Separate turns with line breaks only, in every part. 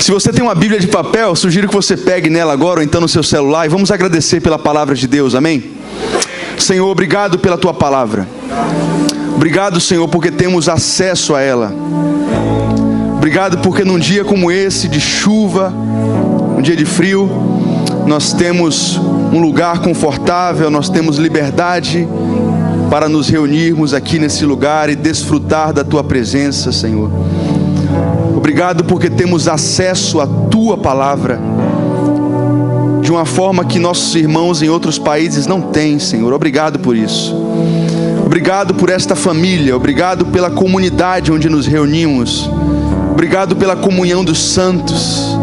Se você tem uma Bíblia de papel, sugiro que você pegue nela agora ou então no seu celular e vamos agradecer pela palavra de Deus, amém? Senhor, obrigado pela tua palavra. Obrigado, Senhor, porque temos acesso a ela. Obrigado porque num dia como esse, de chuva, um dia de frio, nós temos um lugar confortável, nós temos liberdade para nos reunirmos aqui nesse lugar e desfrutar da tua presença, Senhor. Obrigado porque temos acesso à tua palavra de uma forma que nossos irmãos em outros países não têm, Senhor. Obrigado por isso. Obrigado por esta família, obrigado pela comunidade onde nos reunimos. Obrigado pela comunhão dos santos.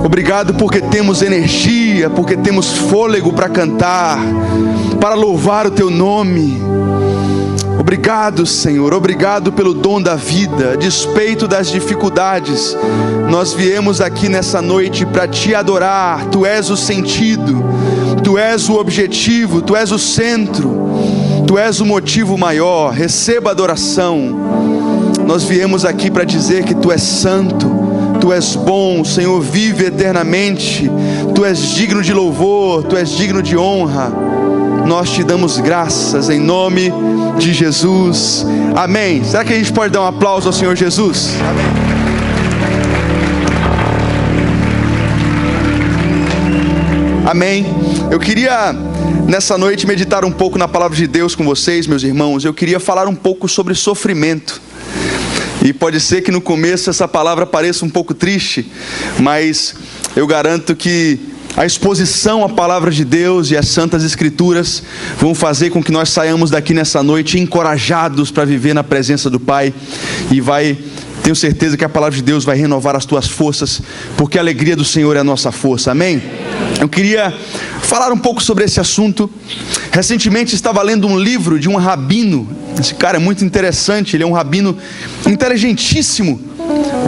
Obrigado porque temos energia, porque temos fôlego para cantar, para louvar o teu nome. Obrigado, Senhor, obrigado pelo dom da vida. A despeito das dificuldades, nós viemos aqui nessa noite para te adorar. Tu és o sentido, tu és o objetivo, tu és o centro, tu és o motivo maior. Receba a adoração. Nós viemos aqui para dizer que tu és santo, tu és bom, Senhor, vive eternamente. Tu és digno de louvor, tu és digno de honra. Nós te damos graças em nome de Jesus, amém. Será que a gente pode dar um aplauso ao Senhor Jesus? Amém. Eu queria nessa noite meditar um pouco na palavra de Deus com vocês, meus irmãos. Eu queria falar um pouco sobre sofrimento. E pode ser que no começo essa palavra pareça um pouco triste, mas eu garanto que a exposição à palavra de Deus e às santas escrituras vão fazer com que nós saiamos daqui nessa noite encorajados para viver na presença do Pai. E tenho certeza que a palavra de Deus vai renovar as tuas forças, porque a alegria do Senhor é a nossa força, amém? Eu queria falar um pouco sobre esse assunto. Recentemente estava lendo um livro de um rabino. Esse cara é muito interessante, ele é um rabino inteligentíssimo,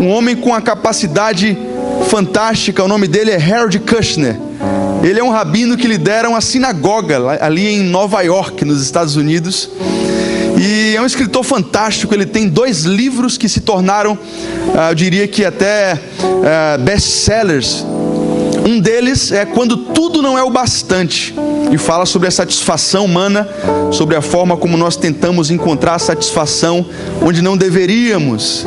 um homem com a capacidade fantástica. O nome dele é Harold Kushner. Ele é um rabino que lidera uma sinagoga ali em Nova York, nos Estados Unidos. E é um escritor fantástico. Ele tem 2 livros que se tornaram, eu diria que até best-sellers. Um deles é Quando Tudo Não É o Bastante, e fala sobre a satisfação humana, sobre a forma como nós tentamos encontrar satisfação onde não deveríamos.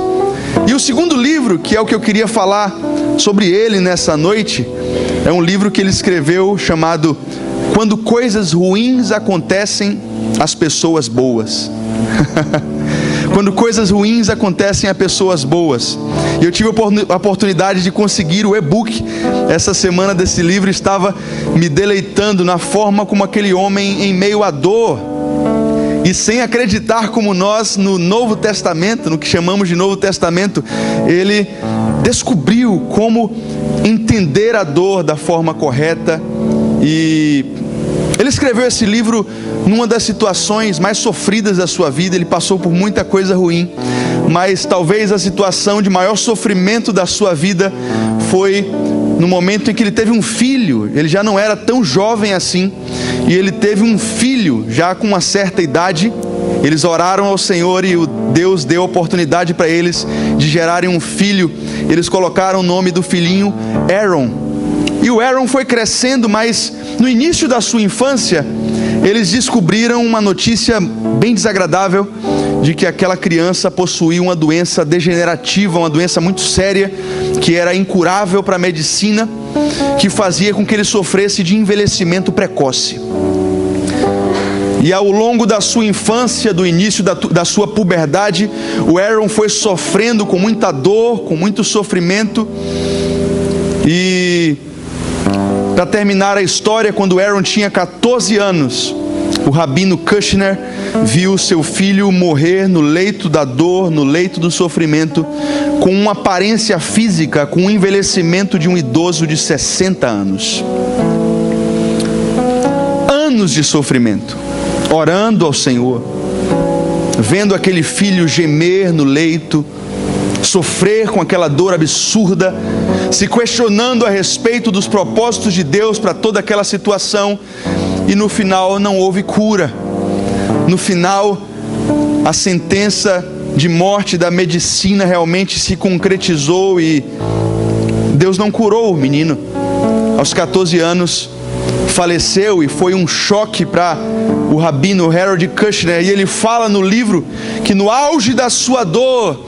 E o segundo livro, que é o que eu queria falar sobre ele nessa noite, é um livro que ele escreveu chamado Quando Coisas Ruins Acontecem às Pessoas Boas. Quando coisas ruins acontecem a pessoas boas. E eu tive a oportunidade de conseguir o e-book essa semana desse livro. Estava me deleitando na forma como aquele homem, em meio à dor e sem acreditar como nós no Novo Testamento, no que chamamos de Novo Testamento, ele descobriu como entender a dor da forma correta. E ele escreveu esse livro numa das situações mais sofridas da sua vida. Ele passou por muita coisa ruim, mas talvez a situação de maior sofrimento da sua vida foi no momento em que ele teve um filho. Ele já não era tão jovem assim, e ele teve um filho já com uma certa idade. Eles oraram ao Senhor e Deus deu a oportunidade para eles de gerarem um filho. Eles colocaram o nome do filhinho Aaron. E o Aaron foi crescendo, mas no início da sua infância, eles descobriram uma notícia bem desagradável de que aquela criança possuía uma doença degenerativa, uma doença muito séria, que era incurável para a medicina, que fazia com que ele sofresse de envelhecimento precoce. E ao longo da sua infância, do início da sua puberdade, o Aaron foi sofrendo com muita dor, com muito sofrimento. E para terminar a história, quando Aaron tinha 14 anos, o rabino Kushner viu seu filho morrer no leito da dor, no leito do sofrimento, com uma aparência física, com o envelhecimento de um idoso de 60 anos. Anos de sofrimento, orando ao Senhor, vendo aquele filho gemer no leito, sofrer com aquela dor absurda, se questionando a respeito dos propósitos de Deus para toda aquela situação. E no final não houve cura. No final, a sentença de morte da medicina realmente se concretizou, e Deus não curou o menino. Aos 14 anos, faleceu, e foi um choque para o rabino Harold Kushner. E ele fala no livro que no auge da sua dor,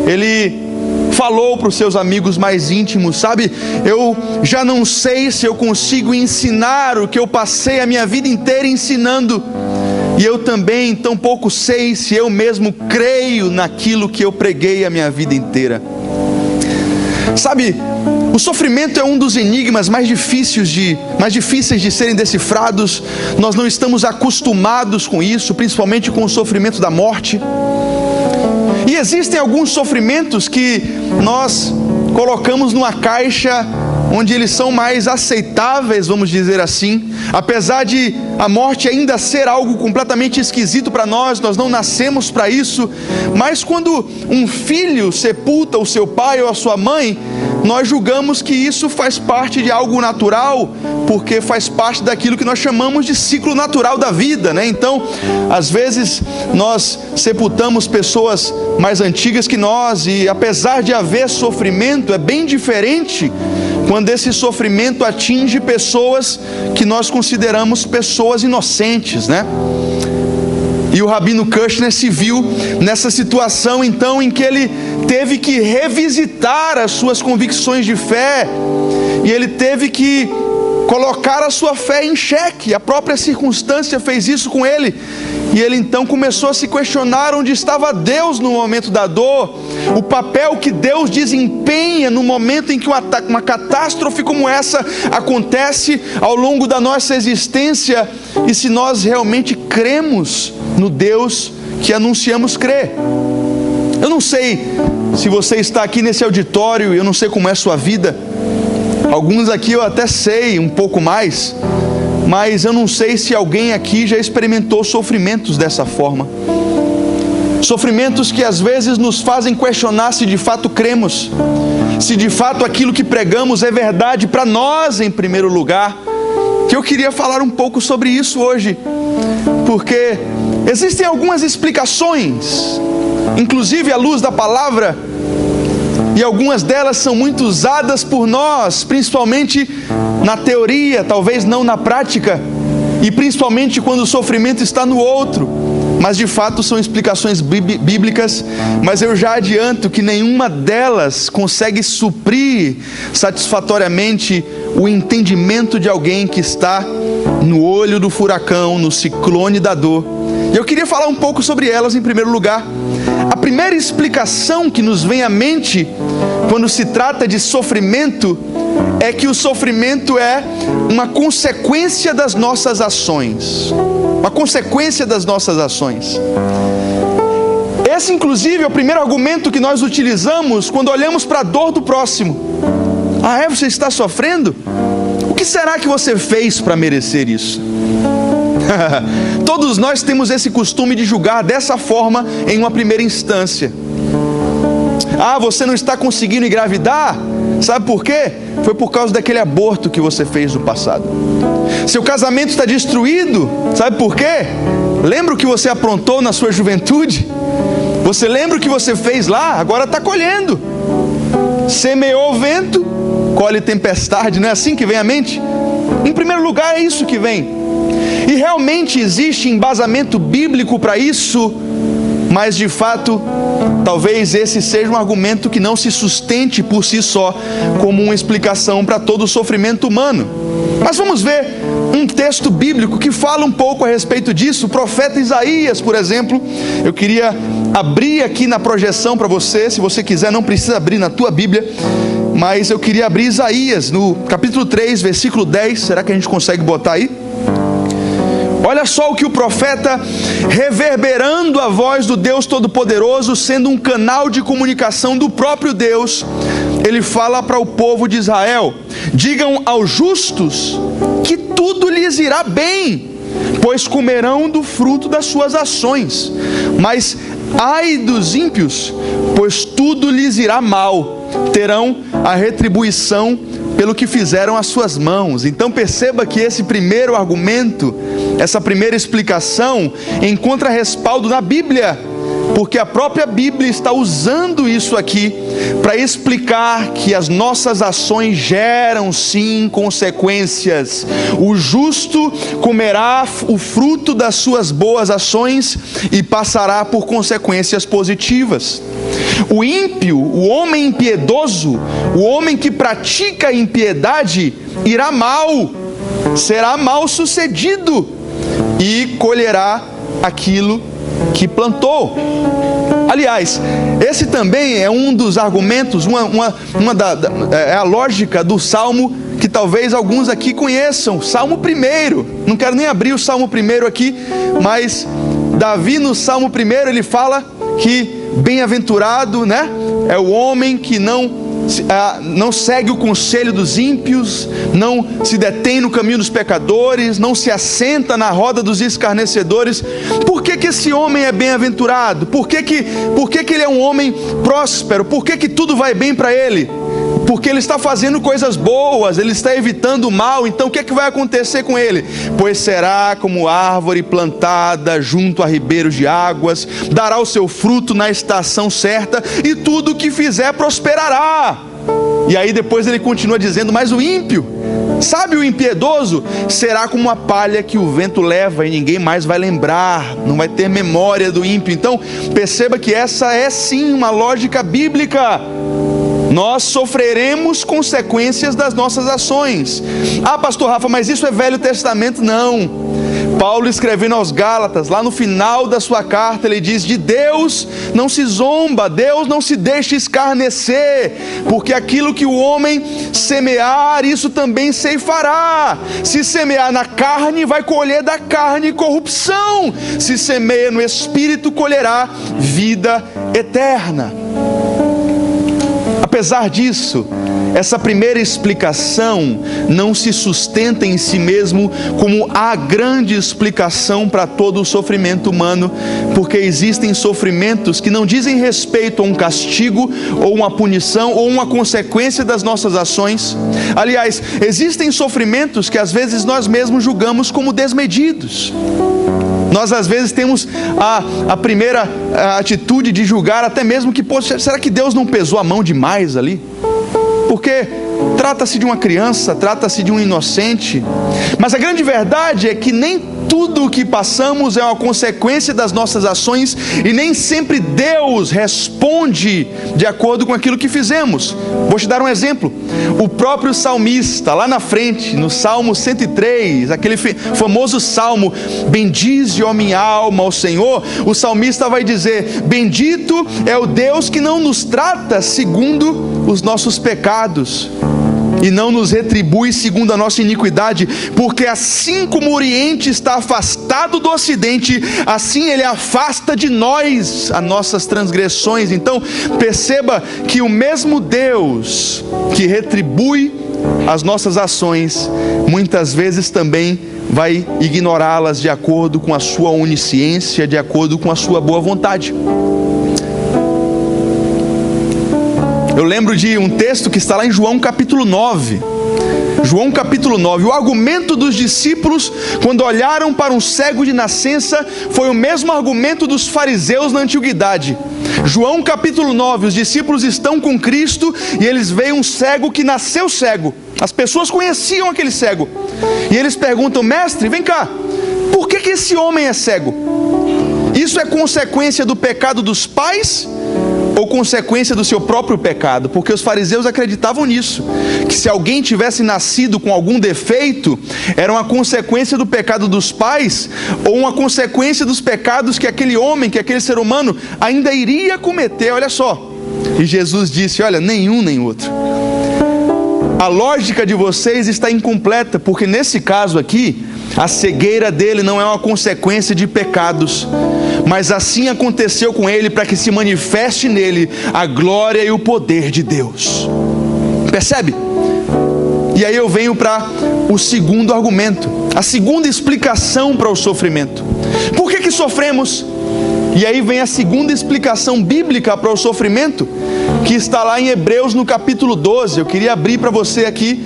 ele falou para os seus amigos mais íntimos: sabe, eu já não sei se eu consigo ensinar o que eu passei a minha vida inteira ensinando, e eu também tampouco sei se eu mesmo creio naquilo que eu preguei a minha vida inteira. Sabe, o sofrimento é um dos enigmas mais difíceis de serem decifrados. Nós não estamos acostumados com isso, principalmente com o sofrimento da morte. E existem alguns sofrimentos que nós colocamos numa caixa onde eles são mais aceitáveis, vamos dizer assim. Apesar de a morte ainda ser algo completamente esquisito para nós, nós não nascemos para isso. Mas quando um filho sepulta o seu pai ou a sua mãe, nós julgamos que isso faz parte de algo natural, porque faz parte daquilo que nós chamamos de ciclo natural da vida, né? Então, às vezes, nós sepultamos pessoas mais antigas que nós, e apesar de haver sofrimento, é bem diferente quando esse sofrimento atinge pessoas que nós consideramos pessoas inocentes, né? E o rabino Kushner se viu nessa situação, então, em que ele teve que revisitar as suas convicções de fé, e ele teve que colocar a sua fé em xeque. A própria circunstância fez isso com ele, e ele então começou a se questionar onde estava Deus no momento da dor, o papel que Deus desempenha no momento em que uma catástrofe como essa acontece ao longo da nossa existência, e se nós realmente cremos no Deus que anunciamos crer. Eu não sei se você está aqui nesse auditório, eu não sei como é a sua vida. Alguns aqui eu até sei um pouco mais, mas eu não sei se alguém aqui já experimentou sofrimentos dessa forma. Sofrimentos que às vezes nos fazem questionar se de fato cremos, se de fato aquilo que pregamos é verdade para nós em primeiro lugar. Que eu queria falar um pouco sobre isso hoje, porque existem algumas explicações, inclusive à luz da palavra, e algumas delas são muito usadas por nós, principalmente na teoria, talvez não na prática, e principalmente quando o sofrimento está no outro, mas de fato são explicações bíblicas. Mas eu já adianto que nenhuma delas consegue suprir satisfatoriamente o entendimento de alguém que está no olho do furacão, no ciclone da dor. E eu queria falar um pouco sobre elas em primeiro lugar. A primeira explicação que nos vem à mente quando se trata de sofrimento é que o sofrimento é uma consequência das nossas ações. Uma consequência das nossas ações. Esse, inclusive, é o primeiro argumento que nós utilizamos quando olhamos para a dor do próximo. Ah, você está sofrendo? O que será que você fez para merecer isso? Todos nós temos esse costume de julgar dessa forma em uma primeira instância. Ah, você não está conseguindo engravidar? Sabe por quê? Foi por causa daquele aborto que você fez no passado. Seu casamento está destruído? Sabe por quê? Lembra o que você aprontou na sua juventude? Você lembra o que você fez lá? Agora está colhendo. Semeou o vento, colhe tempestade. Não é assim que vem à mente? Em primeiro lugar, é isso que vem. E realmente existe embasamento bíblico para isso, mas de fato, talvez esse seja um argumento que não se sustente por si só como uma explicação para todo o sofrimento humano. Mas vamos ver um texto bíblico que fala um pouco a respeito disso. O profeta Isaías, por exemplo. Eu queria abrir aqui na projeção para você. Se você quiser, não precisa abrir na tua Bíblia, mas eu queria abrir Isaías no capítulo 3, versículo 10. Será que a gente consegue botar aí? Olha só o que o profeta, reverberando a voz do Deus Todo-Poderoso, sendo um canal de comunicação do próprio Deus, ele fala para o povo de Israel: digam aos justos que tudo lhes irá bem, pois comerão do fruto das suas ações. Mas ai dos ímpios, pois tudo lhes irá mal, terão a retribuição pelo que fizeram as suas mãos. Então perceba que esse primeiro argumento, essa primeira explicação, encontra respaldo na Bíblia, porque a própria Bíblia está usando isso aqui para explicar que as nossas ações geram sim consequências. O justo comerá o fruto das suas boas ações e passará por consequências positivas. O ímpio, o homem impiedoso, o homem que pratica a impiedade, irá mal, será mal sucedido e colherá aquilo que plantou. Aliás, esse também é um dos argumentos, é a lógica do Salmo que talvez alguns aqui conheçam, Salmo 1. Não quero nem abrir o Salmo 1 aqui, mas Davi no Salmo 1 ele fala que bem-aventurado, né, é o homem que não segue o conselho dos ímpios, não se detém no caminho dos pecadores, não se assenta na roda dos escarnecedores. Por que esse homem é bem-aventurado? Por que ele é um homem próspero? Por que tudo vai bem para ele? Porque ele está fazendo coisas boas, ele está evitando o mal. Então o que vai acontecer com ele? Pois será como árvore plantada junto a ribeiros de águas, dará o seu fruto na estação certa, e tudo o que fizer prosperará. E aí depois ele continua dizendo, mas o ímpio, sabe, o impiedoso, será como uma palha que o vento leva e ninguém mais vai lembrar, não vai ter memória do ímpio. Então perceba que essa é sim uma lógica bíblica. Nós sofreremos consequências das nossas ações. Ah, pastor Rafa, mas isso é Velho Testamento? Não. Paulo escrevendo aos Gálatas, lá no final da sua carta, ele diz, de Deus não se zomba, Deus não se deixa escarnecer, porque aquilo que o homem semear, isso também ceifará. Se semear na carne, vai colher da carne corrupção. Se semeia no Espírito, colherá vida eterna. Apesar disso, essa primeira explicação não se sustenta em si mesmo como a grande explicação para todo o sofrimento humano, porque existem sofrimentos que não dizem respeito a um castigo, ou uma punição, ou uma consequência das nossas ações. Aliás, existem sofrimentos que às vezes nós mesmos julgamos como desmedidos. Nós às vezes temos a primeira atitude de julgar até mesmo que, poxa, será que Deus não pesou a mão demais ali? Porque trata-se de uma criança, trata-se de um inocente. Mas a grande verdade é que nem tudo o que passamos é uma consequência das nossas ações, e nem sempre Deus responde de acordo com aquilo que fizemos. Vou te dar um exemplo. O próprio salmista, lá na frente, no Salmo 103, aquele famoso salmo, bendize, ó minha alma, ao Senhor, o salmista vai dizer, bendito é o Deus que não nos trata segundo os nossos pecados, e não nos retribui segundo a nossa iniquidade, porque assim como o Oriente está afastado do Ocidente, assim Ele afasta de nós as nossas transgressões. Então perceba que o mesmo Deus que retribui as nossas ações, muitas vezes também vai ignorá-las de acordo com a sua onisciência, de acordo com a sua boa vontade. Eu lembro de um texto que está lá em João capítulo 9. João capítulo 9, o argumento dos discípulos quando olharam para um cego de nascença foi o mesmo argumento dos fariseus na antiguidade. João capítulo 9, os discípulos estão com Cristo e eles veem um cego que nasceu cego. As pessoas conheciam aquele cego e eles perguntam, mestre, vem cá, por que esse homem é cego? Isso é consequência do pecado dos pais ou consequência do seu próprio pecado? Porque os fariseus acreditavam nisso, que se alguém tivesse nascido com algum defeito, era uma consequência do pecado dos pais, ou uma consequência dos pecados que aquele homem, que aquele ser humano ainda iria cometer. Olha só, e Jesus disse, olha, nenhum nem outro. A lógica de vocês está incompleta, porque nesse caso aqui, a cegueira dele não é uma consequência de pecados, mas assim aconteceu com ele para que se manifeste nele a glória e o poder de Deus. Percebe? E aí eu venho para o segundo argumento, a segunda explicação para o sofrimento. Por que sofremos? E aí vem a segunda explicação bíblica para o sofrimento, que está lá em Hebreus no capítulo 12. Eu queria abrir para você aqui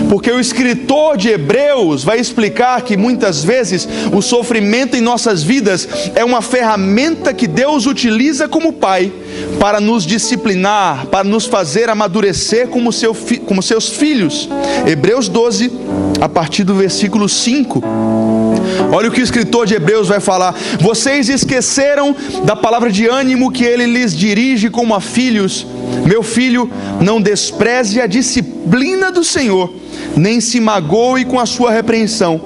porque o escritor de Hebreus vai explicar que muitas vezes o sofrimento em nossas vidas é uma ferramenta que Deus utiliza como Pai para nos disciplinar, para nos fazer amadurecer como seus filhos. Hebreus 12, a partir do versículo 5. Olha o que o escritor de Hebreus vai falar: vocês esqueceram da palavra de ânimo que ele lhes dirige como a filhos. Meu filho, não despreze a disciplina do Senhor, nem se magoe com a sua repreensão,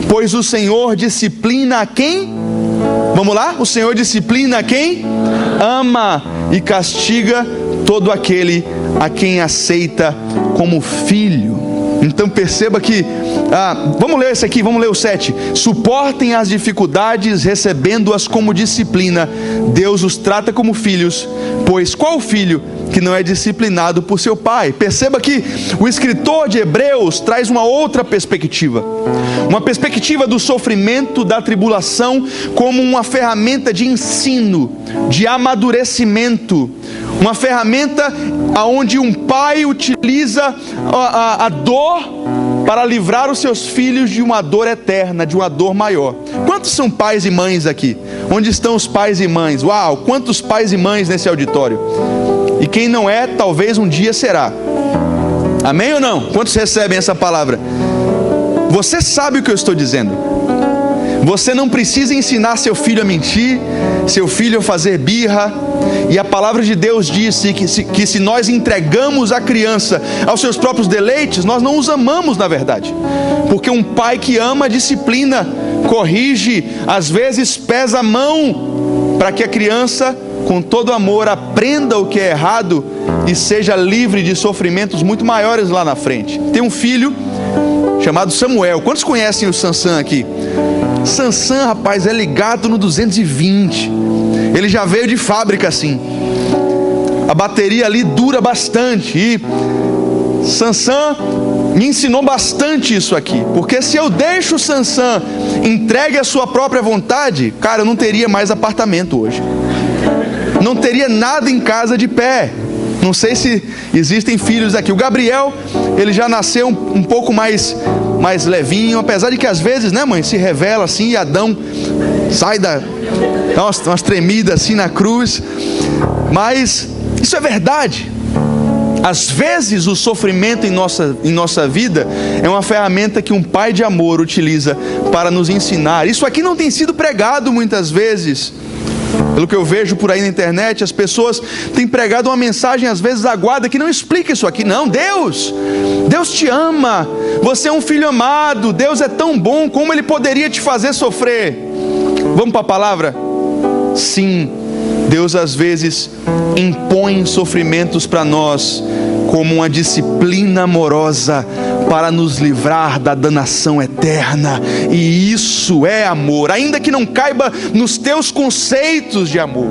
pois o Senhor disciplina a quem? Vamos lá? O Senhor disciplina a quem? Ama e castiga todo aquele a quem aceita como filho. Então perceba que, vamos ler esse aqui, vamos ler o 7. Suportem as dificuldades, recebendo-as como disciplina. Deus os trata como filhos, pois qual filho que não é disciplinado por seu pai? Perceba que o escritor de Hebreus traz uma outra perspectiva. Uma perspectiva do sofrimento, da tribulação, como uma ferramenta de ensino, de amadurecimento. Uma ferramenta onde um pai utiliza a dor para livrar os seus filhos de uma dor eterna, de uma dor maior. Quantos são pais e mães aqui? Onde estão os pais e mães? Uau, quantos pais e mães nesse auditório? E quem não é, talvez um dia será. Amém ou não? Quantos recebem essa palavra? Você sabe o que eu estou dizendo. Você não precisa ensinar seu filho a mentir, seu filho a fazer birra. E a palavra de Deus disse que se nós entregamos a criança aos seus próprios deleites, nós não os amamos na verdade. Porque um pai que ama disciplina, corrige, às vezes pesa a mão, para que a criança, com todo amor, aprenda o que é errado e seja livre de sofrimentos muito maiores lá na frente. Tem um filho chamado Samuel. Quantos conhecem o Sansão aqui? Sansão, rapaz, é ligado no 220. Ele já veio de fábrica assim. A bateria ali dura bastante. E Sansão me ensinou bastante isso aqui. Porque se eu deixo o Sansão entregue à sua própria vontade, cara, eu não teria mais apartamento hoje. Não teria nada em casa de pé. Não sei se existem filhos aqui. O Gabriel, ele já nasceu um pouco mais levinho, apesar de que às vezes, né, mãe, se revela assim e Adão sai dá umas tremidas assim na cruz. Mas isso é verdade. Às vezes o sofrimento em nossa vida é uma ferramenta que um pai de amor utiliza para nos ensinar. Isso aqui não tem sido pregado muitas vezes. Pelo que eu vejo por aí na internet, as pessoas têm pregado uma mensagem às vezes aguada que não explica isso aqui. Não, Deus te ama, você é um filho amado, Deus é tão bom, como Ele poderia te fazer sofrer? Vamos para a palavra? Sim, Deus às vezes impõe sofrimentos para nós como uma disciplina amorosa para nos livrar da danação eterna. E isso é amor, ainda que não caiba nos teus conceitos de amor,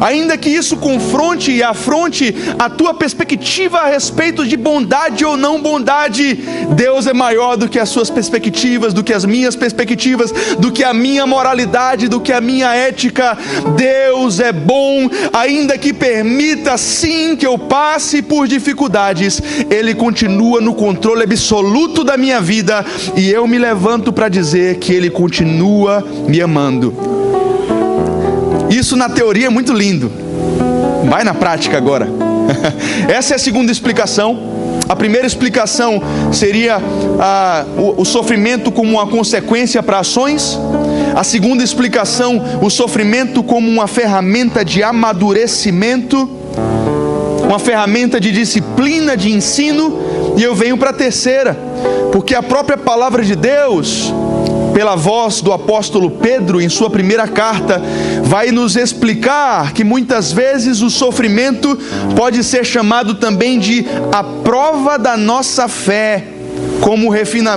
ainda que isso confronte e afronte a tua perspectiva a respeito de bondade ou não bondade. Deus é maior do que as suas perspectivas, do que as minhas perspectivas, do que a minha moralidade, do que a minha ética. Deus é bom, ainda que permita sim que eu passe por dificuldades, Ele continua no controle absoluto da minha vida, e eu me levanto para dizer que Ele continua me amando. Isso na teoria é muito lindo, vai na prática agora. Essa é a segunda explicação. A primeira explicação seria o sofrimento como uma consequência para ações. A segunda explicação, o sofrimento como uma ferramenta de amadurecimento, uma ferramenta de disciplina, de ensino. E eu venho para a terceira, porque a própria palavra de Deus, pela voz do apóstolo Pedro, em sua primeira carta, vai nos explicar que muitas vezes o sofrimento pode ser chamado também de a prova da nossa fé, como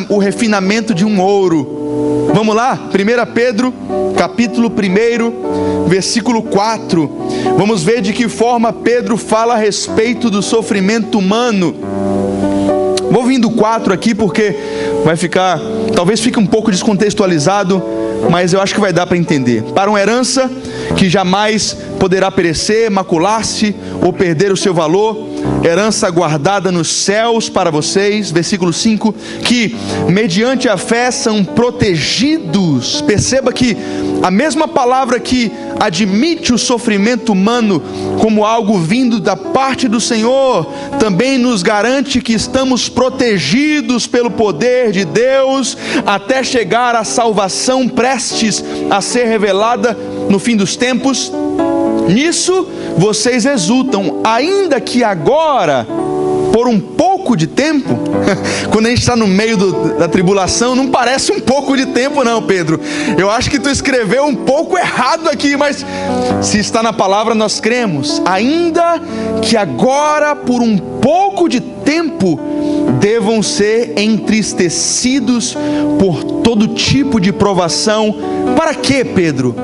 o refinamento de um ouro. Vamos lá? 1 Pedro, capítulo 1, versículo 4. Vamos ver de que forma Pedro fala a respeito do sofrimento humano. Vou vir do 4 aqui porque talvez fique um pouco descontextualizado, mas eu acho que vai dar para entender. Para uma herança que jamais poderá perecer, macular-se ou perder o seu valor, herança guardada nos céus para vocês. Versículo 5, que mediante a fé são protegidos. Perceba que a mesma palavra que admite o sofrimento humano como algo vindo da parte do Senhor, também nos garante que estamos protegidos pelo poder de Deus até chegar à salvação prestes a ser revelada no fim dos tempos. Nisso vocês exultam, ainda que agora, por um pouco de tempo. Quando a gente está no meio da tribulação, não parece um pouco de tempo não, Pedro. Eu acho que tu escreveu um pouco errado aqui, mas se está na palavra nós cremos. Ainda que agora, por um pouco de tempo, devam ser entristecidos por todo tipo de provação. Para quê, Pedro?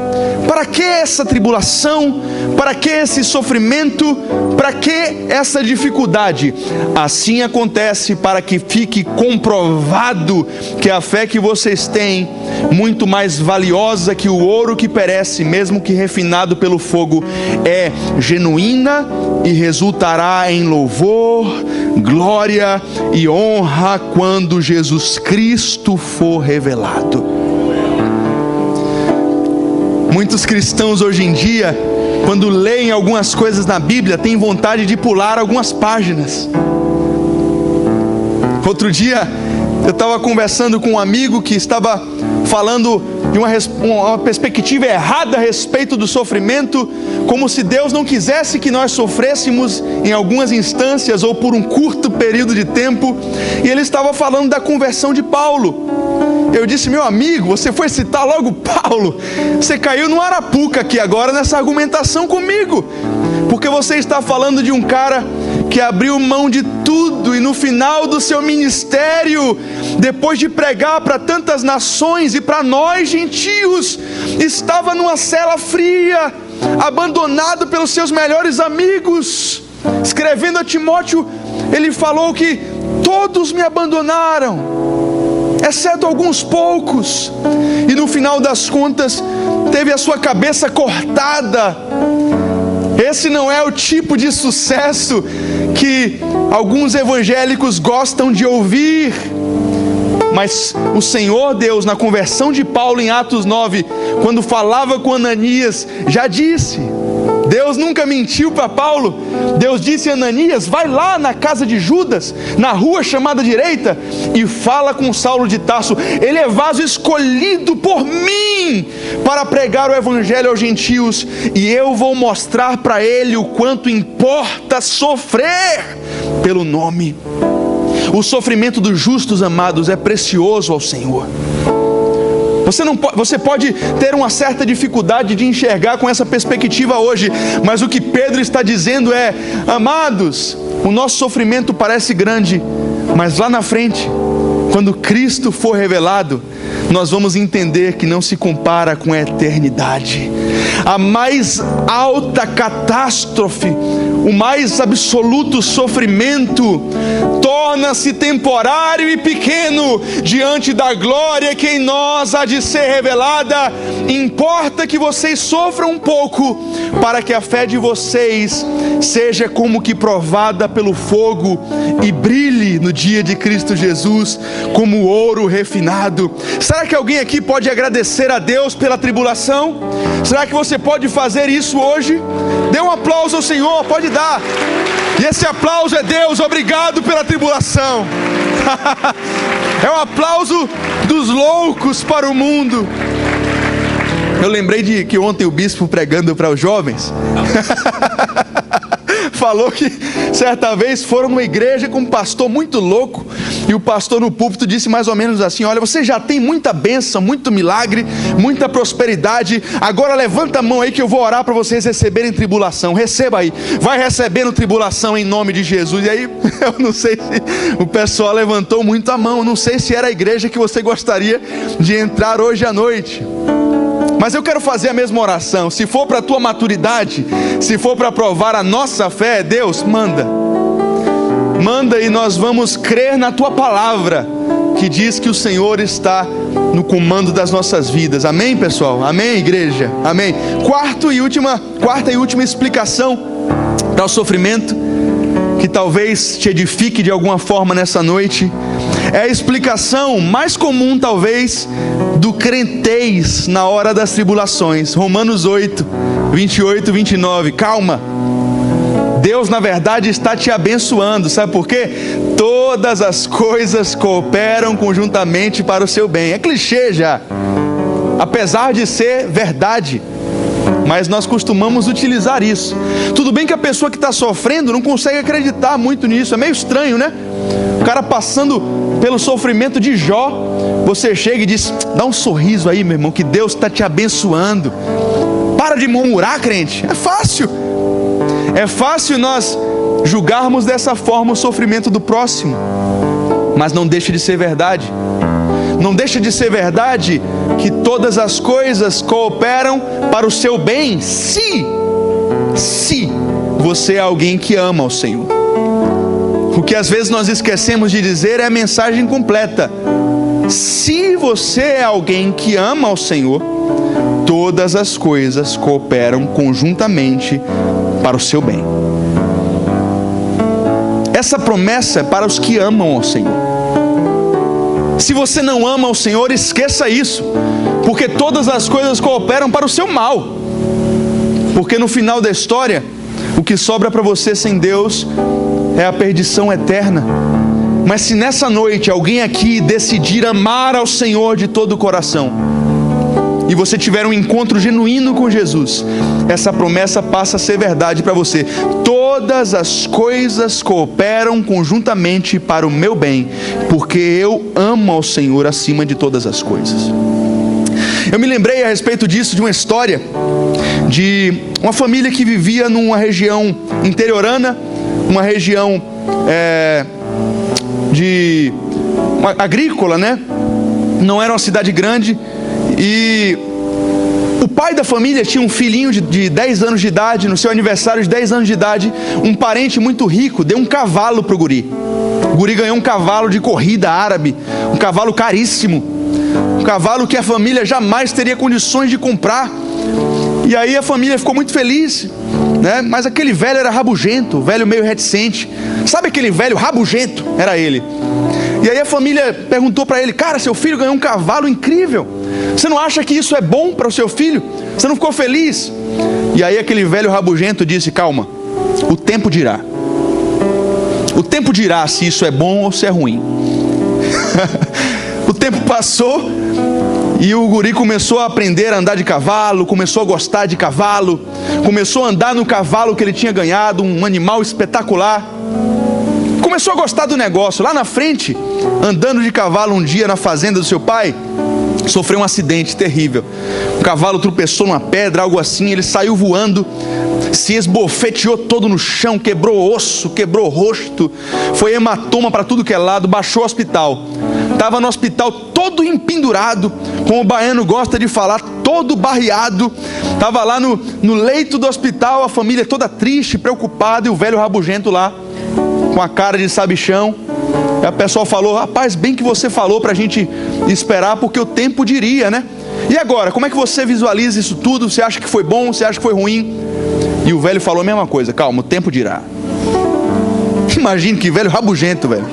Para que essa tribulação? Para que esse sofrimento? Para que essa dificuldade? Assim acontece para que fique comprovado que a fé que vocês têm, muito mais valiosa que o ouro que perece, mesmo que refinado pelo fogo, é genuína e resultará em louvor, glória e honra quando Jesus Cristo for revelado. Muitos cristãos hoje em dia, quando leem algumas coisas na Bíblia, têm vontade de pular algumas páginas. Outro dia, eu estava conversando com um amigo que estava falando de uma perspectiva errada a respeito do sofrimento, como se Deus não quisesse que nós sofrêssemos em algumas instâncias ou por um curto período de tempo. E ele estava falando da conversão de Paulo. Eu disse: meu amigo, você foi citar logo Paulo, você caiu no arapuca aqui agora nessa argumentação comigo, porque você está falando de um cara que abriu mão de tudo e no final do seu ministério, depois de pregar para tantas nações e para nós gentios, estava numa cela fria, abandonado pelos seus melhores amigos. Escrevendo a Timóteo, ele falou que todos me abandonaram, exceto alguns poucos, e no final das contas teve a sua cabeça cortada. Esse não é o tipo de sucesso que alguns evangélicos gostam de ouvir. Mas o Senhor Deus, na conversão de Paulo em Atos 9, quando falava com Ananias, já disse. Deus nunca mentiu para Paulo. Deus disse a Ananias: vai lá na casa de Judas, na rua chamada direita, e fala com Saulo de Tarso. Ele é vaso escolhido por mim para pregar o evangelho aos gentios, e eu vou mostrar para ele o quanto importa sofrer pelo nome. O sofrimento dos justos, amados, é precioso ao Senhor. Você pode ter uma certa dificuldade de enxergar com essa perspectiva hoje, mas o que Pedro está dizendo é: amados, o nosso sofrimento parece grande, mas lá na frente, quando Cristo for revelado, nós vamos entender que não se compara com a eternidade. A mais alta catástrofe, o mais absoluto sofrimento, torna-se temporário e pequeno diante da glória que em nós há de ser revelada. Importa que vocês sofram um pouco, para que a fé de vocês seja como que provada pelo fogo e brilhe no dia de Cristo Jesus como ouro refinado. Será que alguém aqui pode agradecer a Deus pela tribulação? Será que você pode fazer isso hoje? Dê um aplauso ao Senhor, pode dar. E esse aplauso é: Deus, obrigado pela tribulação. É um aplauso dos loucos para o mundo. Eu lembrei de que ontem o bispo, pregando para os jovens, falou que certa vez foram numa igreja com um pastor muito louco, e o pastor no púlpito disse mais ou menos assim: olha, você já tem muita bênção, muito milagre, muita prosperidade, agora levanta a mão aí que eu vou orar para vocês receberem tribulação. Receba aí, vai recebendo tribulação em nome de Jesus. E aí, eu não sei se o pessoal levantou muito a mão, não sei se era a igreja que você gostaria de entrar hoje à noite. Mas eu quero fazer a mesma oração. Se for para a tua maturidade, se for para provar a nossa fé, Deus, manda e nós vamos crer na tua palavra, que diz que o Senhor está no comando das nossas vidas. Amém, pessoal? Amém, igreja? Amém. Quarta e última explicação para o sofrimento que talvez te edifique de alguma forma nessa noite. É a explicação mais comum, talvez, do crentez na hora das tribulações. Romanos 8, 28, 29. Calma. Deus, na verdade, está te abençoando. Sabe por quê? Todas as coisas cooperam conjuntamente para o seu bem. É clichê já, apesar de ser verdade, mas nós costumamos utilizar isso. Tudo bem que a pessoa que está sofrendo não consegue acreditar muito nisso. É meio estranho, né? O cara passando pelo sofrimento de Jó, você chega e diz: dá um sorriso aí, meu irmão, que Deus está te abençoando. Para de murmurar, crente. É fácil. É fácil nós julgarmos dessa forma o sofrimento do próximo, mas não deixa de ser verdade. Não deixa de ser verdade que todas as coisas cooperam para o seu bem, se você é alguém que ama o Senhor. O que às vezes nós esquecemos de dizer é a mensagem completa. Se você é alguém que ama o Senhor, todas as coisas cooperam conjuntamente para o seu bem. Essa promessa é para os que amam ao Senhor. Se você não ama o Senhor, esqueça isso, porque todas as coisas cooperam para o seu mal. Porque no final da história, o que sobra para você sem Deus é a perdição eterna. Mas se nessa noite alguém aqui decidir amar ao Senhor de todo o coração, e você tiver um encontro genuíno com Jesus, essa promessa passa a ser verdade para você. Todas as coisas cooperam conjuntamente para o meu bem, porque eu amo ao Senhor acima de todas as coisas. Eu me lembrei a respeito disso de uma história de uma família que vivia numa região interiorana, uma região agrícola, né? Não era uma cidade grande. E o pai da família tinha um filhinho de 10 anos de idade. No seu aniversário de 10 anos de idade, um parente muito rico deu um cavalo para o guri. O guri ganhou um cavalo de corrida árabe, um cavalo caríssimo, um cavalo que a família jamais teria condições de comprar. E aí a família ficou muito feliz, né? Mas aquele velho era rabugento, velho meio reticente. Sabe aquele velho rabugento? Era ele. E aí a família perguntou para ele: cara, seu filho ganhou um cavalo incrível, você não acha que isso é bom para o seu filho? Você não ficou feliz? E aí aquele velho rabugento disse: calma, o tempo dirá. O tempo dirá se isso é bom ou se é ruim. O tempo passou e o guri começou a aprender a andar de cavalo, começou a gostar de cavalo, começou a andar no cavalo que ele tinha ganhado, um animal espetacular. Começou a gostar do negócio. Lá na frente, andando de cavalo um dia na fazenda do seu pai, sofreu um acidente terrível. O cavalo tropeçou numa pedra, algo assim. Ele saiu voando, se esbofeteou todo no chão, quebrou osso, quebrou rosto, foi hematoma para tudo que é lado. Baixou ao hospital. Estava no hospital todo empendurado, como o baiano gosta de falar, todo barreado. Estava lá no leito do hospital, a família toda triste, preocupada, e o velho rabugento lá, com a cara de sabichão. E a pessoa falou: rapaz, bem que você falou para a gente esperar, porque o tempo diria, né? E agora, como é que você visualiza isso tudo? Você acha que foi bom? Você acha que foi ruim? E o velho falou a mesma coisa: calma, o tempo dirá. Imagina que velho rabugento, velho.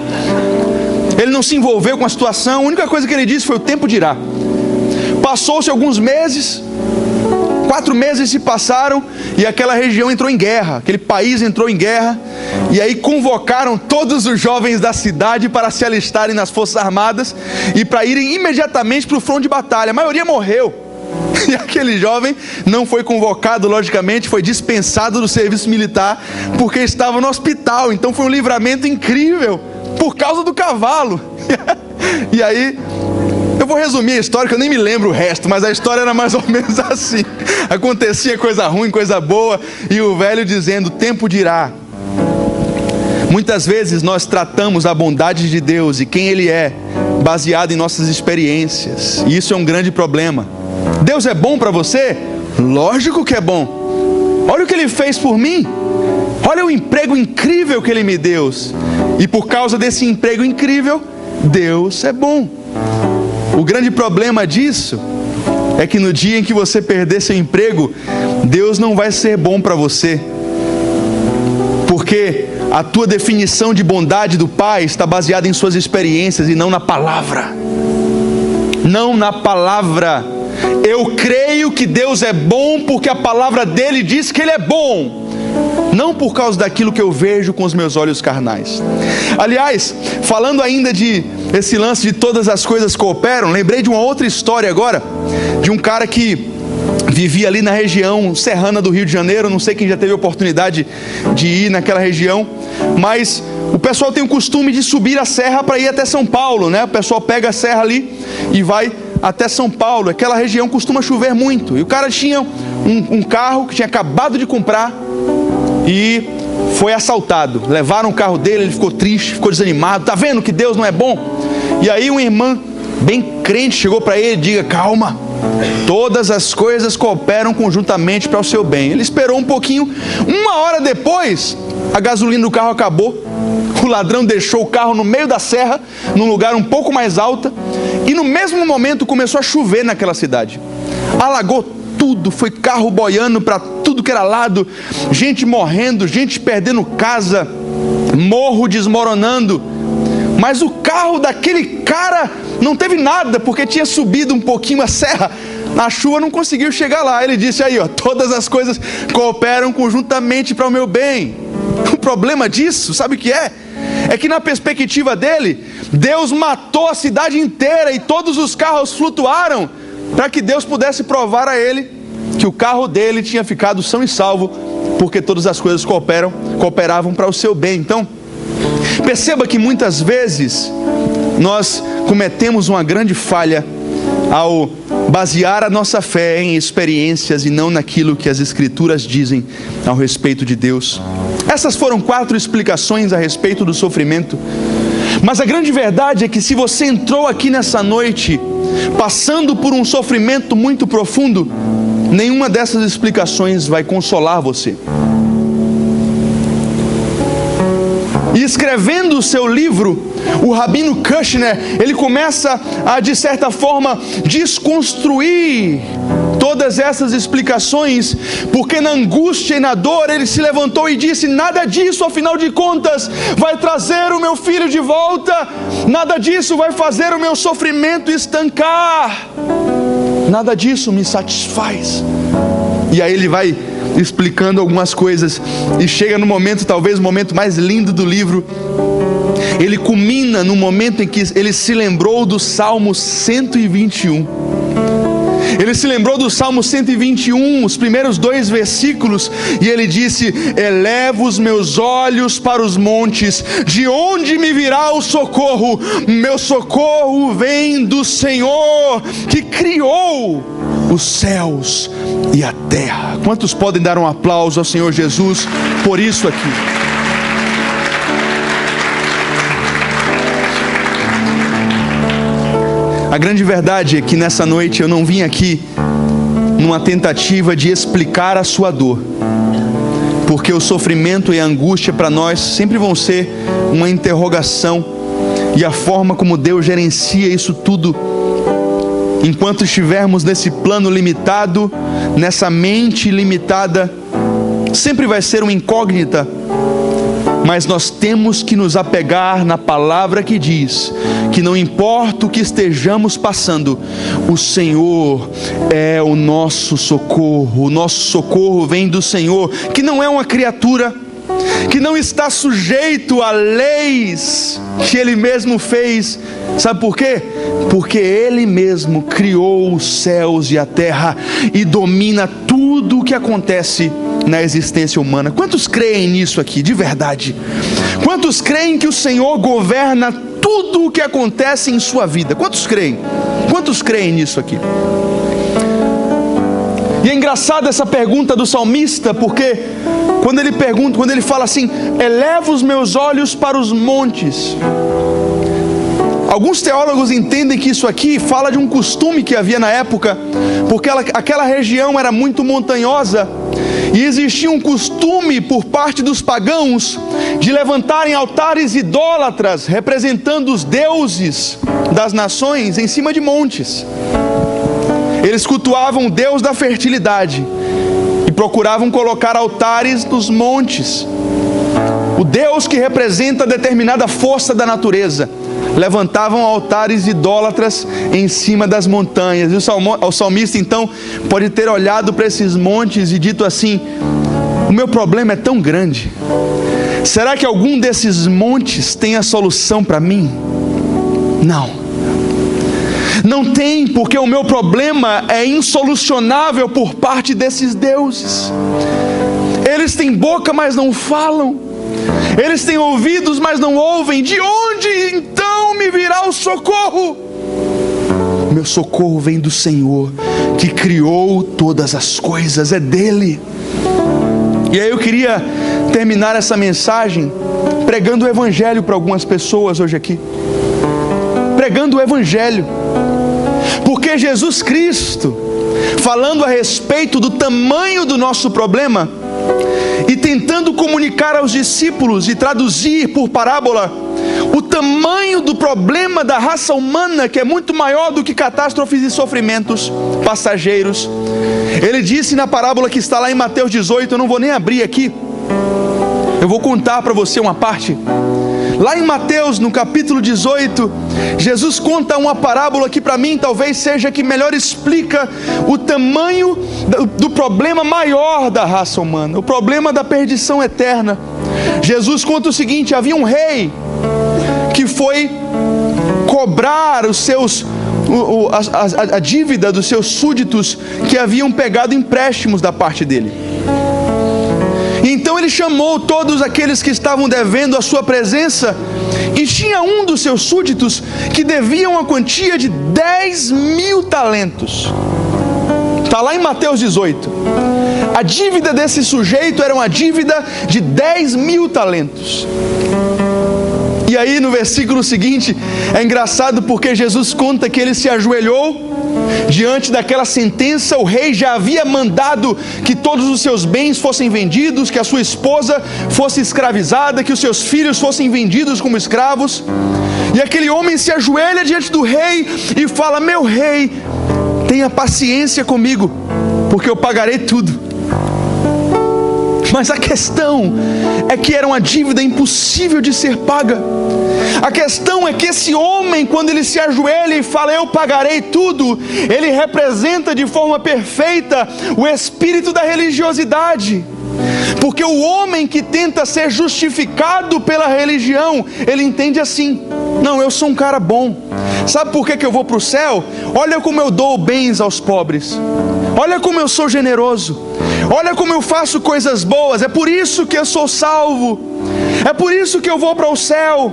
Ele não se envolveu com a situação, a única coisa que ele disse foi: o tempo dirá. Passou-se alguns meses, 4 meses se passaram, e aquela região entrou em guerra, aquele país entrou em guerra, e aí convocaram todos os jovens da cidade para se alistarem nas forças armadas, e para irem imediatamente para o fronte de batalha. A maioria morreu, e aquele jovem não foi convocado, logicamente, foi dispensado do serviço militar, porque estava no hospital. Então foi um livramento incrível, por causa do cavalo. E aí, eu vou resumir a história, que eu nem me lembro o resto, mas a história era mais ou menos assim. Acontecia coisa ruim, coisa boa, e o velho dizendo: o tempo dirá. Muitas vezes nós tratamos a bondade de Deus e quem Ele é, baseado em nossas experiências, e isso é um grande problema. Deus é bom para você? Lógico que é bom. Olha o que Ele fez por mim. Olha o emprego incrível que Ele me deu. E por causa desse emprego incrível, Deus é bom. O grande problema disso é que no dia em que você perder seu emprego, Deus não vai ser bom para você, porque a tua definição de bondade do Pai está baseada em suas experiências e não na palavra. Não na palavra. Eu creio que Deus é bom porque a palavra dele diz que ele é bom, não por causa daquilo que eu vejo com os meus olhos carnais. Aliás, falando ainda de esse lance de todas as coisas cooperam, lembrei de uma outra história agora, de um cara que vivia ali na região serrana do Rio de Janeiro. Não sei quem já teve a oportunidade de ir naquela região, mas o pessoal tem o costume de subir a serra para ir até São Paulo, né? O pessoal pega a serra ali e vai até São Paulo. Aquela região costuma chover muito, e o cara tinha um carro que tinha acabado de comprar e foi assaltado. Levaram o carro dele, ele ficou triste, ficou desanimado. Tá vendo que Deus não é bom? E aí uma irmã bem crente chegou para ele: diga, calma, todas as coisas cooperam conjuntamente para o seu bem. Ele esperou um pouquinho. 1 hora depois, a gasolina do carro acabou. O ladrão deixou o carro no meio da serra, num lugar um pouco mais alto, e no mesmo momento começou a chover naquela cidade. Alagou tudo, foi carro boiando para tudo que era lado, gente morrendo, gente perdendo casa, morro desmoronando. Mas o carro daquele cara não teve nada, porque tinha subido um pouquinho a serra. A chuva não conseguiu chegar lá. Ele disse aí, ó, todas as coisas cooperam conjuntamente para o meu bem. O problema disso, sabe o que é? É que na perspectiva dele, Deus matou a cidade inteira e todos os carros flutuaram, para que Deus pudesse provar a ele que o carro dele tinha ficado são e salvo, porque todas as coisas cooperavam para o seu bem. Então, perceba que muitas vezes nós cometemos uma grande falha ao basear a nossa fé em experiências e não naquilo que as Escrituras dizem ao respeito de Deus. Essas foram 4 explicações a respeito do sofrimento. Mas a grande verdade é que se você entrou aqui nessa noite passando por um sofrimento muito profundo, nenhuma dessas explicações vai consolar você. E escrevendo o seu livro, o Rabino Kushner, ele começa a, de certa forma, desconstruir todas essas explicações, porque na angústia e na dor ele se levantou e disse: nada disso, afinal de contas, vai trazer o meu filho de volta, nada disso vai fazer o meu sofrimento estancar, nada disso me satisfaz. E aí ele vai explicando algumas coisas, e chega no momento, talvez o momento mais lindo do livro. Ele culmina no momento em que ele se lembrou do Salmo 121. Ele se lembrou do Salmo 121, os primeiros 2 versículos, e ele disse: elevo os meus olhos para os montes, de onde me virá o socorro? Meu socorro vem do Senhor, que criou os céus e a terra. Quantos podem dar um aplauso ao Senhor Jesus por isso aqui? A grande verdade é que nessa noite eu não vim aqui numa tentativa de explicar a sua dor, porque o sofrimento e a angústia para nós sempre vão ser uma interrogação, e a forma como Deus gerencia isso tudo, enquanto estivermos nesse plano limitado, nessa mente limitada, sempre vai ser uma incógnita. Mas nós temos que nos apegar na palavra que diz que não importa o que estejamos passando, o Senhor é o nosso socorro vem do Senhor, que não é uma criatura, que não está sujeito a leis que Ele mesmo fez. Sabe por quê? Porque Ele mesmo criou os céus e a terra e domina tudo o que acontece na existência humana. Quantos creem nisso aqui, de verdade? Quantos creem que o Senhor governa tudo o que acontece em sua vida? Quantos creem? Quantos creem nisso aqui? E é engraçada essa pergunta do salmista, porque quando ele fala assim: eleva os meus olhos para os montes. Alguns teólogos entendem que isso aqui fala de um costume que havia na época, porque aquela região era muito montanhosa, e existia um costume por parte dos pagãos de levantarem altares idólatras, representando os deuses das nações em cima de montes. Eles cultuavam o Deus da fertilidade e procuravam colocar altares nos montes. o Deus que representa determinada força da natureza, levantavam altares idólatras em cima das montanhas. E o salmista então pode ter olhado para esses montes e dito assim: o meu problema é tão grande, será que algum desses montes tem a solução para mim? Não tem, porque o meu problema é insolucionável por parte desses deuses. Eles têm boca, mas não falam. Eles têm ouvidos, mas não ouvem. De onde então me virá o socorro? Meu socorro vem do Senhor, que criou todas as coisas, é dele. E aí eu queria terminar essa mensagem pregando o Evangelho para algumas pessoas hoje aqui. Pregando o Evangelho. Porque Jesus Cristo, falando a respeito do tamanho do nosso problema, e tentando comunicar aos discípulos e traduzir por parábola o tamanho do problema da raça humana, que é muito maior do que catástrofes e sofrimentos passageiros, ele disse na parábola que está lá em Mateus 18, eu não vou nem abrir aqui, eu vou contar para você uma parte. Lá em Mateus, no capítulo 18, Jesus conta uma parábola que para mim talvez seja a que melhor explica o tamanho do problema maior da raça humana, o problema da perdição eterna. Jesus conta o seguinte: havia um rei que foi cobrar a dívida dos seus súditos que haviam pegado empréstimos da parte dele. Então ele chamou todos aqueles que estavam devendo a sua presença, e tinha um dos seus súditos que devia uma quantia de 10.000 talentos. Está lá em Mateus 18. A dívida desse sujeito era uma dívida de 10.000 talentos. E aí no versículo seguinte, é engraçado porque Jesus conta que ele se ajoelhou diante daquela sentença. O rei já havia mandado que todos os seus bens fossem vendidos, que a sua esposa fosse escravizada, que os seus filhos fossem vendidos como escravos. E aquele homem se ajoelha diante do rei e fala: meu rei, tenha paciência comigo, porque eu pagarei tudo. Mas a questão é que era uma dívida impossível de ser paga. A questão é que esse homem, quando ele se ajoelha e fala eu pagarei tudo, ele representa de forma perfeita o espírito da religiosidade. Porque o homem que tenta ser justificado pela religião, ele entende assim: não, eu sou um cara bom. Sabe por que eu vou para o céu? Olha como eu dou bens aos pobres. Olha como eu sou generoso. Olha como eu faço coisas boas. É por isso que eu sou salvo. É por isso que eu vou para o céu.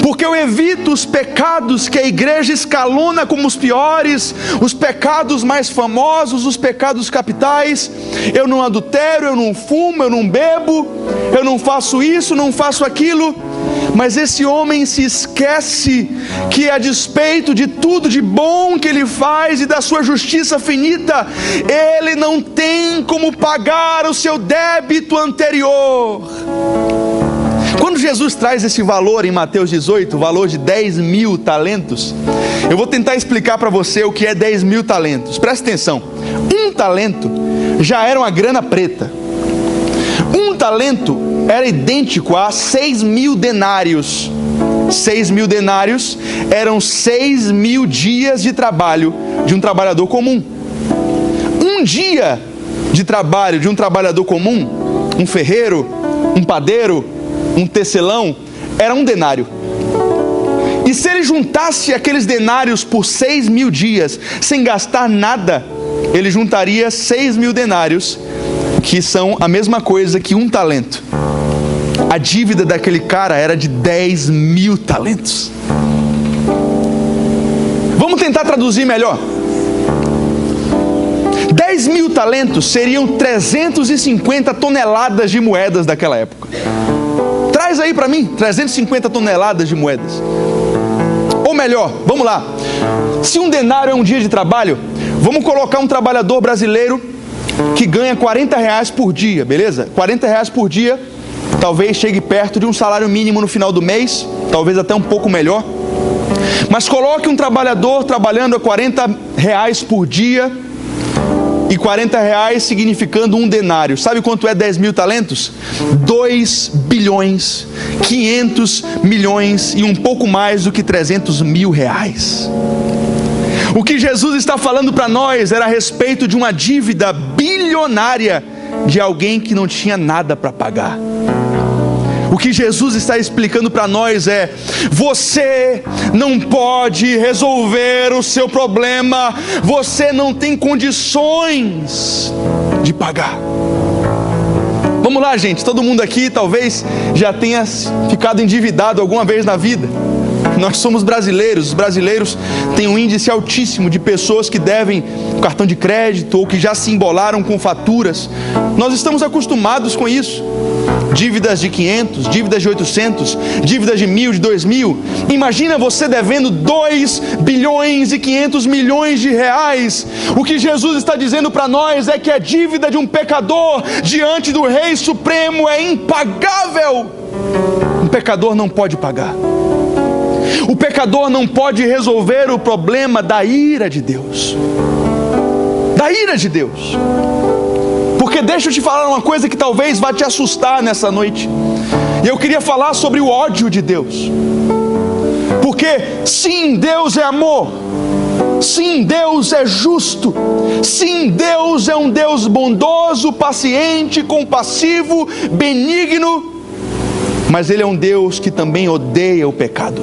Porque eu evito os pecados que a igreja escalona como os piores, os pecados mais famosos, os pecados capitais. Eu não adultero, eu não fumo, eu não bebo, eu não faço isso, não faço aquilo. Mas esse homem se esquece que, a despeito de tudo de bom que ele faz e da sua justiça finita, ele não tem como pagar o seu débito anterior. Quando Jesus traz esse valor em Mateus 18, o valor de 10.000 talentos, eu vou tentar explicar para você o que é 10.000 talentos. Presta atenção, um talento já era uma grana preta. Um talento era idêntico a 6.000 denários. 6.000 denários eram 6.000 dias de trabalho de um trabalhador comum. Um dia de trabalho de um trabalhador comum, um ferreiro, um padeiro, um tecelão, era um denário. E se ele juntasse aqueles denários por 6.000 dias, sem gastar nada, ele juntaria 6.000 denários, que são a mesma coisa que um talento. A dívida daquele cara era de 10.000 talentos. Vamos tentar traduzir melhor. 10.000 talentos seriam 350 toneladas de moedas daquela época. Traz aí para mim, 350 toneladas de moedas. Ou melhor, vamos lá. Se um denário é um dia de trabalho, vamos colocar um trabalhador brasileiro que ganha R$40 por dia, beleza? R$40 por dia, talvez chegue perto de um salário mínimo no final do mês, talvez até um pouco melhor. Mas coloque um trabalhador trabalhando a R$40 por dia e 40 reais significando um denário. Sabe quanto é 10 mil talentos? 2 bilhões, 500 milhões e um pouco mais do que 300 mil reais. O que Jesus está falando para nós era a respeito de uma dívida bilionária de alguém que não tinha nada para pagar. O que Jesus está explicando para nós é: você não pode resolver o seu problema, você não tem condições de pagar. Vamos lá, gente, todo mundo aqui talvez já tenha ficado endividado alguma vez na vida. Nós somos brasileiros, os brasileiros têm um índice altíssimo de pessoas que devem cartão de crédito ou que já se embolaram com faturas. Nós estamos acostumados com isso. Dívidas de 500, dívidas de 800, dívidas de 1.000, de 2.000. Imagina você devendo 2 bilhões e 500 milhões de reais. O que Jesus está dizendo para nós é que a dívida de um pecador diante do Rei Supremo é impagável. Um pecador não pode pagar. O pecador não pode resolver o problema da ira de Deus. Da ira de Deus. Porque deixa eu te falar uma coisa que talvez vá te assustar nessa noite. E eu queria falar sobre o ódio de Deus. Porque sim, Deus é amor. Sim, Deus é justo. Sim, Deus é um Deus bondoso, paciente, compassivo, benigno. Mas Ele é um Deus que também odeia o pecado.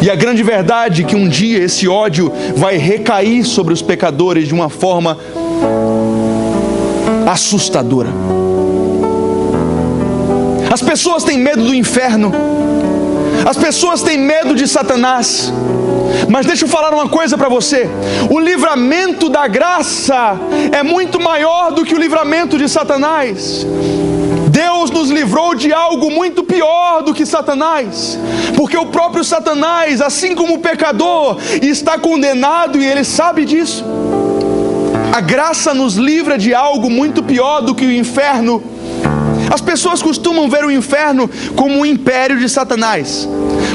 E a grande verdade é que um dia esse ódio vai recair sobre os pecadores de uma forma assustadora. As pessoas têm medo do inferno. As pessoas têm medo de Satanás. Mas deixa eu falar uma coisa para você: o livramento da graça é muito maior do que o livramento de Satanás. Deus nos livrou de algo muito pior do que Satanás, porque o próprio Satanás, assim como o pecador, está condenado e ele sabe disso. A graça nos livra de algo muito pior do que o inferno. As pessoas costumam ver o inferno como um império de Satanás,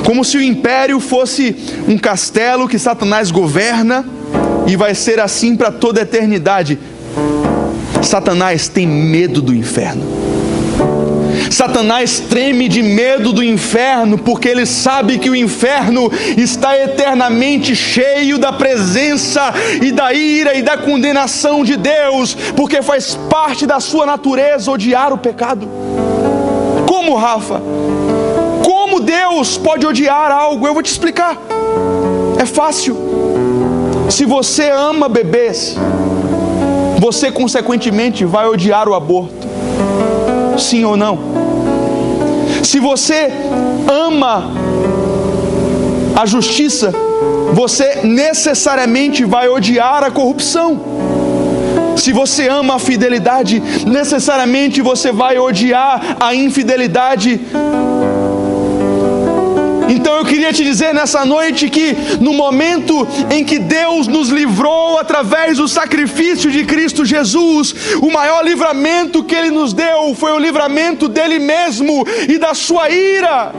como se o império fosse um castelo que Satanás governa e vai ser assim para toda a eternidade. Satanás tem medo do inferno. Satanás treme de medo do inferno, porque ele sabe que o inferno está eternamente cheio da presença e da ira e da condenação de Deus, porque faz parte da sua natureza odiar o pecado. Como, Rafa? Como Deus pode odiar algo? Eu vou te explicar. É fácil. Se você ama bebês, você consequentemente vai odiar o aborto. Sim ou não? Se você ama a justiça, você necessariamente vai odiar a corrupção. Se você ama a fidelidade, necessariamente você vai odiar a infidelidade. Então eu queria te dizer nessa noite que no momento em que Deus nos livrou através do sacrifício de Cristo Jesus, o maior livramento que Ele nos deu foi o livramento dEle mesmo e da sua ira.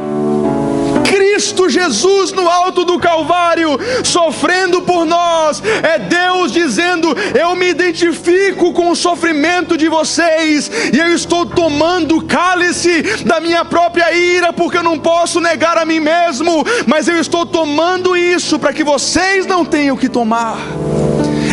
Cristo Jesus no alto do Calvário, sofrendo por nós, é Deus dizendo: eu me identifico com o sofrimento de vocês, e eu estou tomando o cálice da minha própria ira, porque eu não posso negar a mim mesmo, mas eu estou tomando isso para que vocês não tenham que tomar.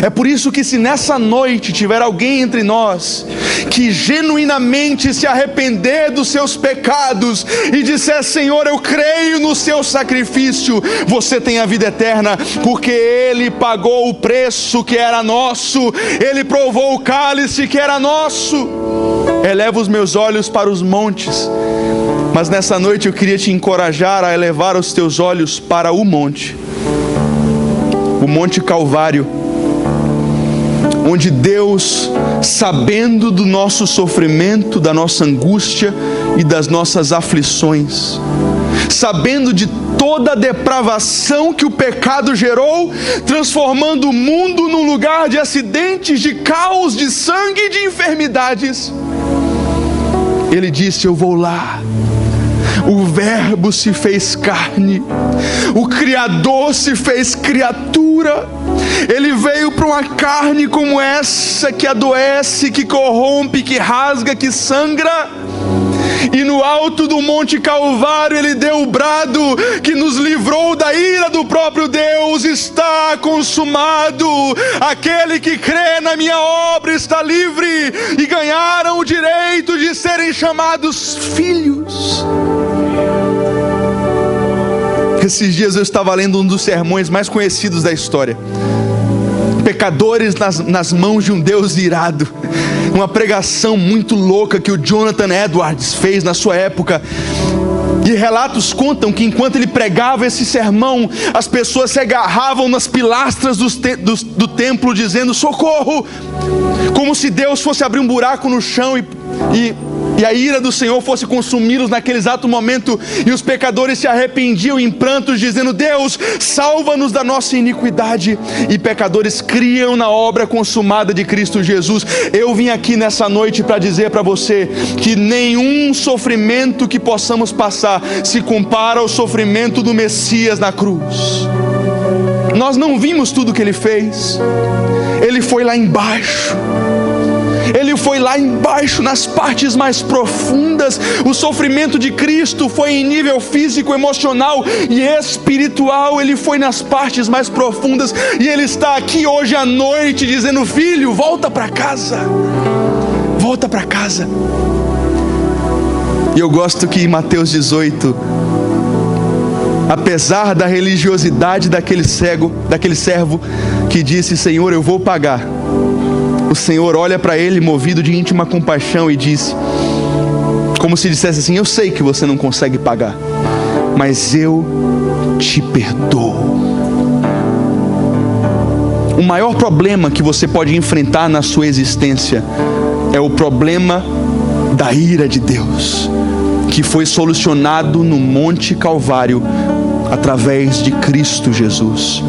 É por isso que se nessa noite tiver alguém entre nós que genuinamente se arrepender dos seus pecados e disser: Senhor, eu creio no seu sacrifício, você tem a vida eterna, porque Ele pagou o preço que era nosso, Ele provou o cálice que era nosso. Eleva os meus olhos para os montes, mas nessa noite eu queria te encorajar a elevar os teus olhos para o Monte Calvário, onde Deus, sabendo do nosso sofrimento, da nossa angústia e das nossas aflições, sabendo de toda a depravação que o pecado gerou, transformando o mundo num lugar de acidentes, de caos, de sangue e de enfermidades, Ele disse: eu vou lá. O Verbo se fez carne, o Criador se fez criatura, Ele veio para uma carne como essa, que adoece, que corrompe, que rasga, que sangra. E no alto do Monte Calvário Ele deu o brado que nos livrou da ira do próprio Deus. Está consumado. Aquele que crê na minha obra está livre, e ganharam o direito de serem chamados filhos. Esses dias eu estava lendo um dos sermões mais conhecidos da história, Pecadores nas mãos de um Deus irado. Uma pregação muito louca que o Jonathan Edwards fez na sua época. E relatos contam que enquanto ele pregava esse sermão, as pessoas se agarravam nas pilastras do templo dizendo socorro, como se Deus fosse abrir um buraco no chão e a ira do Senhor fosse consumi-los naquele exato momento. E os pecadores se arrependiam em prantos, dizendo: Deus, salva-nos da nossa iniquidade. E pecadores criam na obra consumada de Cristo Jesus. Eu vim aqui nessa noite para dizer para você que nenhum sofrimento que possamos passar se compara ao sofrimento do Messias na cruz. Nós não vimos tudo que Ele fez. Ele foi lá embaixo. Ele foi lá embaixo, nas partes mais profundas. O sofrimento de Cristo foi em nível físico, emocional e espiritual. Ele foi nas partes mais profundas. E Ele está aqui hoje à noite dizendo: filho, volta para casa. Volta para casa. E eu gosto que em Mateus 18, apesar da religiosidade daquele servo que disse: Senhor, eu vou pagar, o Senhor olha para ele movido de íntima compaixão e diz, como se dissesse assim: eu sei que você não consegue pagar, mas eu te perdoo. O maior problema que você pode enfrentar na sua existência é o problema da ira de Deus, que foi solucionado no Monte Calvário através de Cristo Jesus.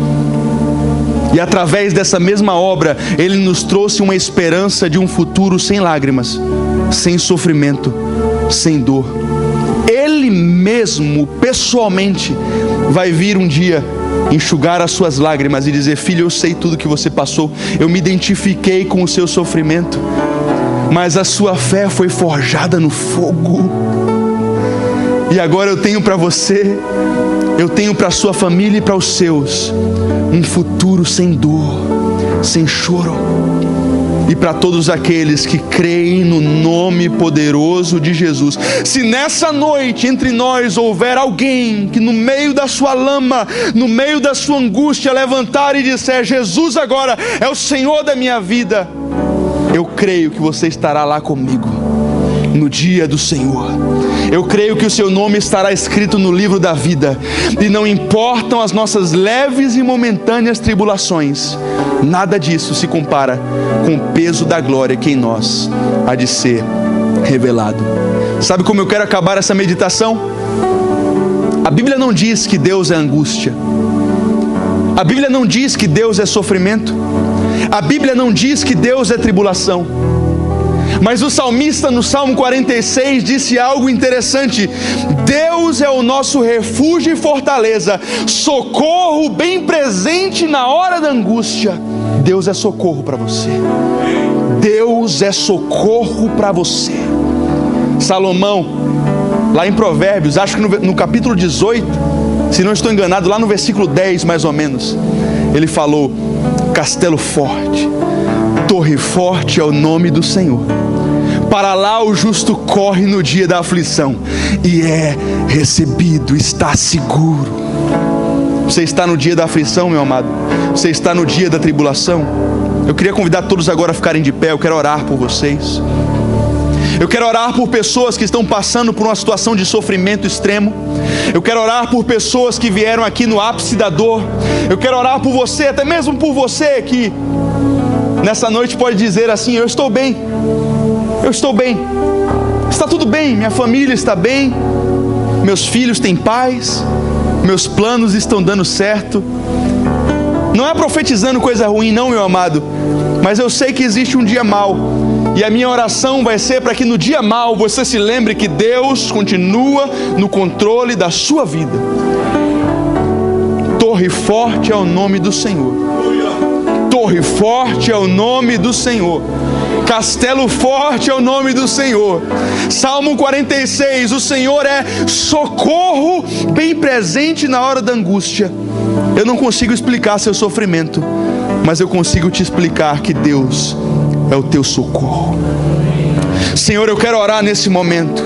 E através dessa mesma obra, Ele nos trouxe uma esperança de um futuro sem lágrimas, sem sofrimento, sem dor. Ele mesmo, pessoalmente, vai vir um dia enxugar as suas lágrimas e dizer: filho, eu sei tudo que você passou, eu me identifiquei com o seu sofrimento, mas a sua fé foi forjada no fogo. E agora eu tenho para você, eu tenho para a sua família e para os seus, um futuro sem dor, sem choro. E para todos aqueles que creem no nome poderoso de Jesus. Se nessa noite entre nós houver alguém que no meio da sua lama, no meio da sua angústia, levantar e disser: Jesus agora é o Senhor da minha vida, eu creio que você estará lá comigo no dia do Senhor. Eu creio que o seu nome estará escrito no livro da vida. E não importam as nossas leves e momentâneas tribulações, nada disso se compara com o peso da glória que em nós há de ser revelado. Sabe como eu quero acabar essa meditação? A Bíblia não diz que Deus é angústia. A Bíblia não diz que Deus é sofrimento. A Bíblia não diz que Deus é tribulação. Mas o salmista no Salmo 46 disse algo interessante: Deus é o nosso refúgio e fortaleza, socorro bem presente na hora da angústia. Deus é socorro para você. Deus é socorro para você. Salomão, lá em Provérbios, acho que no capítulo 18, se não estou enganado, lá no versículo 10 mais ou menos, ele falou: castelo forte, torre forte é o nome do Senhor. Para lá o justo corre no dia da aflição e é recebido, está seguro. Você está no dia da aflição, meu amado? Você está no dia da tribulação? Eu queria convidar todos agora a ficarem de pé. Eu quero orar por vocês. Eu quero orar por pessoas que estão passando por uma situação de sofrimento extremo. Eu quero orar por pessoas que vieram aqui no ápice da dor. Eu quero orar por você, até mesmo por você que nessa noite pode dizer assim: eu estou bem, eu estou bem, está tudo bem, minha família está bem, meus filhos têm paz, meus planos estão dando certo. Não é profetizando coisa ruim não, meu amado, mas eu sei que existe um dia mau, e a minha oração vai ser para que no dia mau você se lembre que Deus continua no controle da sua vida. Torre forte é o nome do Senhor. Torre forte é o nome do Senhor. Castelo forte é o nome do Senhor. Salmo 46, o Senhor é socorro bem presente na hora da angústia. Eu não consigo explicar seu sofrimento, mas eu consigo te explicar que Deus é o teu socorro. Senhor, eu quero orar nesse momento,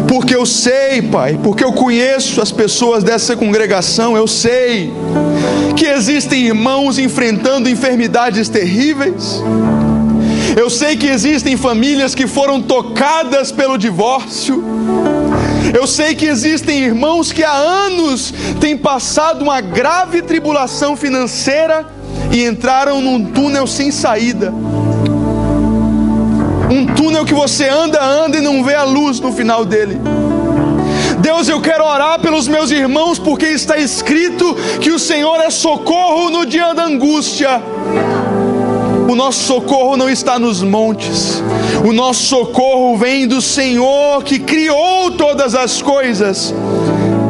porque eu sei, Pai, porque eu conheço as pessoas dessa congregação, eu sei que existem irmãos enfrentando enfermidades terríveis. Eu sei que existem famílias que foram tocadas pelo divórcio. Eu sei que existem irmãos que há anos têm passado uma grave tribulação financeira e entraram num túnel sem saída. Um túnel que você anda e não vê a luz no final dele. Deus, eu quero orar pelos meus irmãos, porque está escrito que o Senhor é socorro no dia da angústia. O nosso socorro não está nos montes. O nosso socorro vem do Senhor que criou todas as coisas.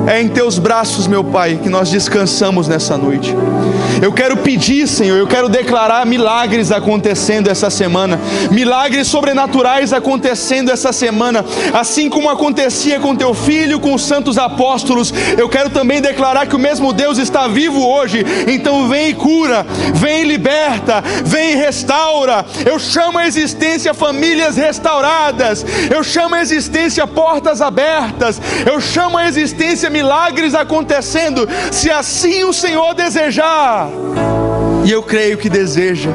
É em teus braços, meu Pai, que nós descansamos nessa noite. Eu quero pedir, Senhor, eu quero declarar milagres acontecendo essa semana. Milagres sobrenaturais acontecendo essa semana. Assim como acontecia com teu filho, com os santos apóstolos, eu quero também declarar que o mesmo Deus está vivo hoje. Então vem e cura, vem e liberta, vem e restaura. Eu chamo a existência famílias restauradas. Eu chamo a existência portas abertas. Eu chamo a existência milagres acontecendo, se assim o Senhor desejar. E eu creio que deseja.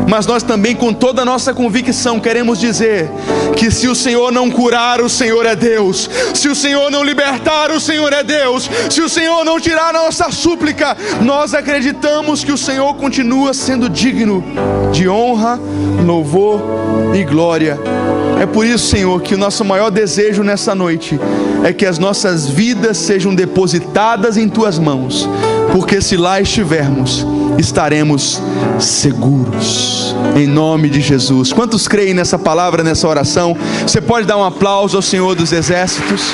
Mas nós também, com toda a nossa convicção, queremos dizer que se o Senhor não curar, o Senhor é Deus. Se o Senhor não libertar, o Senhor é Deus. Se o Senhor não tirar a nossa súplica, nós acreditamos que o Senhor continua sendo digno de honra, louvor e glória. É por isso, Senhor, que o nosso maior desejo nessa noite é que as nossas vidas sejam depositadas em Tuas mãos, porque se lá estivermos, estaremos seguros, em nome de Jesus. Quantos creem nessa palavra, nessa oração? Você pode dar um aplauso ao Senhor dos Exércitos?